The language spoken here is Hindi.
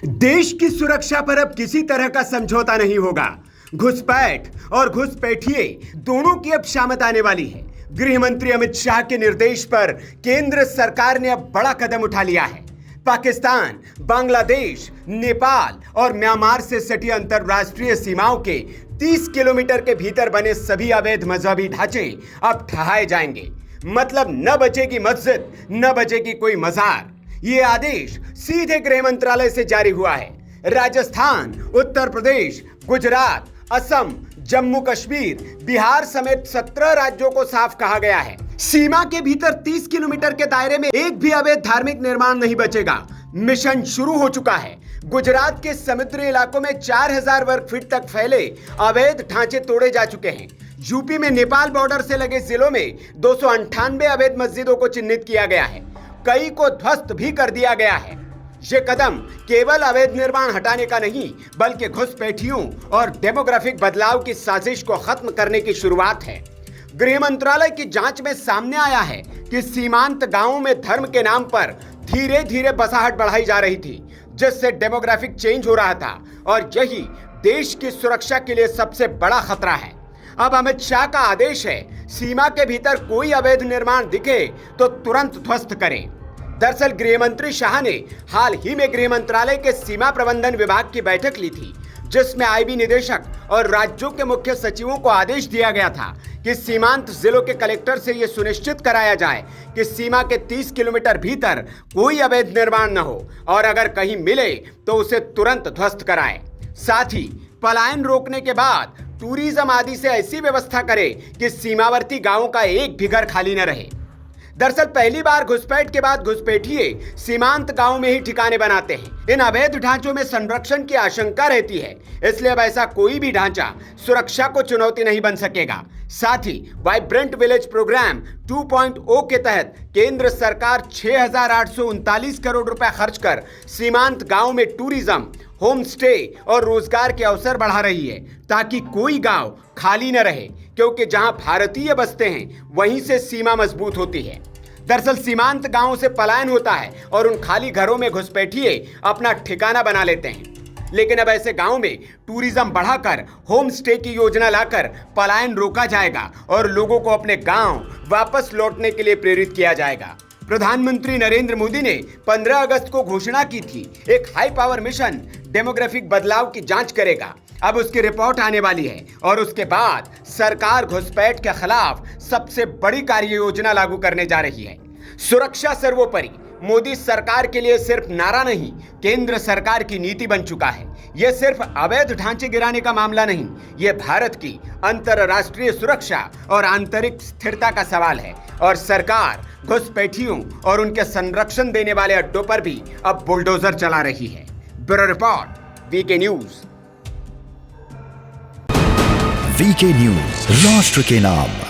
देश की सुरक्षा पर अब किसी तरह का समझौता नहीं होगा। घुसपैठ और घुसपैठिए दोनों की अब शामत आने वाली है। गृह मंत्री अमित शाह के निर्देश पर केंद्र सरकार ने अब बड़ा कदम उठा लिया है। पाकिस्तान, बांग्लादेश, नेपाल और म्यांमार से सटी अंतरराष्ट्रीय सीमाओं के 30 किलोमीटर के भीतर बने सभी अवैध मजहबी ढांचे अब ठहाए जाएंगे। मतलब न बचेगी मस्जिद, न बचेगी कोई मजार। ये आदेश सीधे गृह मंत्रालय से जारी हुआ है। राजस्थान, उत्तर प्रदेश, गुजरात, असम, जम्मू कश्मीर, बिहार समेत 17 राज्यों को साफ कहा गया है, सीमा के भीतर 30 किलोमीटर के दायरे में एक भी अवैध धार्मिक निर्माण नहीं बचेगा। मिशन शुरू हो चुका है। गुजरात के समुद्री इलाकों में 4000 वर्ग फीट तक फैले अवैध ढांचे तोड़े जा चुके हैं। यूपी में नेपाल बॉर्डर से लगे जिलों में 298 अवैध मस्जिदों को चिन्हित किया गया है। कई को ध्वस्त भी कर दिया गया है। ये कदम केवल अवैध निर्माण हटाने का नहीं, बल्कि घुसपैठियों और डेमोग्राफिक बदलाव की साजिश को खत्म करने की शुरुआत है। गृह मंत्रालय की जांच में सामने आया है कि सीमांत गांवों में धर्म के नाम पर धीरे धीरे बसाहट बढ़ाई जा रही थी, जिससे डेमोग्राफिक चेंज हो रहा था और यही देश की सुरक्षा के लिए सबसे बड़ा खतरा है। अब अमित शाह का आदेश है, सीमा के भीतर कोई अवैध निर्माण दिखे तो तुरंत ध्वस्त करें। दरअसल गृह मंत्री शाह ने हाल ही में गृह मंत्रालय के सीमा प्रबंधन विभाग की बैठक ली थी, जिसमें आईबी निदेशक और राज्यों के मुख्य सचिवों को आदेश दिया गया था कि सीमांत जिलों के कलेक्टर से यह सुनिश्चित कराया जाए कि सीमा के 30 किलोमीटर भीतर कोई अवैध निर्माण न हो और अगर कहीं मिले तो उसे तुरंत ध्वस्त कराएं। साथ ही पलायन रोकने के बाद टूरिज्म आदि से ऐसी व्यवस्था करे कि सीमावर्ती गांवों का एक भी घर खाली न रहे। दरअसल पहली बार घुसपैठ के बाद घुसपैठिए सीमांत गांव में ही ठिकाने बनाते हैं। इन अवैध ढांचों में संरक्षण की आशंका रहती है, इसलिए अब ऐसा कोई भी ढांचा सुरक्षा को चुनौती नहीं बन सकेगा। साथ ही वाइब्रेंट विलेज प्रोग्राम 2.0 के तहत केंद्र सरकार 6,839 करोड़ रुपए खर्च कर सीमांत गांव में टूरिज्म, होम स्टे और रोजगार के अवसर बढ़ा रही है, ताकि कोई गांव खाली न रहे, क्योंकि जहां भारतीय बसते हैं वहीं से सीमा मजबूत होती है। दरअसल सीमांत गांवों से पलायन होता है और उन खाली घरों में घुसपैठिए अपना ठिकाना बना लेते हैं। लेकिन अब ऐसे गांवों में टूरिज्म बढ़ाकर होम स्टे की योजना लाकर पलायन रोका जाएगा और लोगों को अपने गांव वापस लौटने के लिए प्रेरित किया जाएगा। प्रधानमंत्री नरेंद्र मोदी ने 15 अगस्त को घोषणा की थी, एक हाई पावर मिशन डेमोग्राफिक बदलाव की जांच करेगा। अब उसकी रिपोर्ट आने वाली है और उसके बाद सरकार घुसपैठ के खिलाफ सबसे बड़ी कार्य योजना लागू करने जा रही है। सुरक्षा सर्वोपरि मोदी सरकार के लिए सिर्फ नारा नहीं, केंद्र सरकार की नीति बन चुका है। यह सिर्फ अवैध ढांचे गिराने का मामला नहीं, यह भारत की अंतरराष्ट्रीय सुरक्षा और आंतरिक स्थिरता का सवाल है। और सरकार घुसपैठियों और उनके संरक्षण देने वाले अड्डों पर भी अब बुलडोजर चला रही है। Bureau report, VK news. VK news, राष्ट्र के नाम।